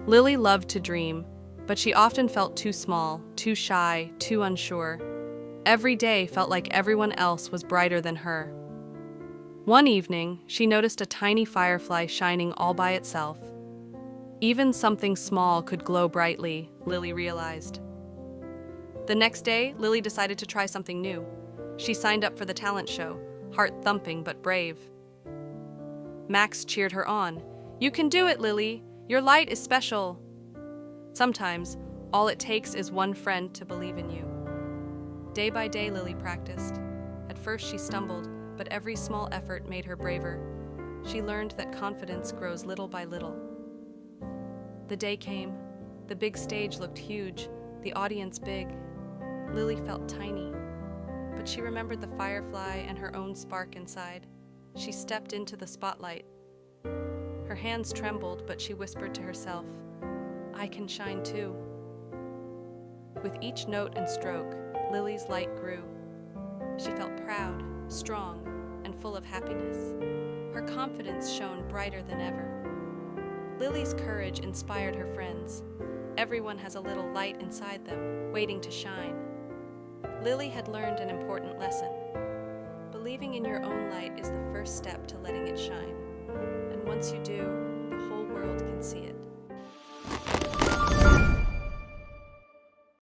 Lily loved to dream, but she often felt too small, too shy, too unsure. Every day felt like everyone else was brighter than her. One evening, she noticed a tiny firefly shining all by itself. Even something small could glow brightly, Lily realized. The next day, Lily decided to try something new. She signed up for the talent show, heart thumping but brave. Max cheered her on. "You can do it, Lily! Your light is special!" Sometimes, all it takes is one friend to believe in you. Day by day, Lily practiced. At first she stumbled, but every small effort made her braver. She learned that confidence grows little by little. The day came. The big stage looked huge, the audience big. Lily felt tiny, but she remembered the firefly and her own spark inside. She stepped into the spotlight. Her hands trembled, but she whispered to herself, "I can shine too." With each note and stroke, Lily's light grew. She felt proud, strong, and full of happiness. Her confidence shone brighter than ever. Lily's courage inspired her friends. Everyone has a little light inside them, waiting to shine. Lily had learned an important lesson. Believing in your own light is the first step to letting it shine. And once you do, the whole world can see it.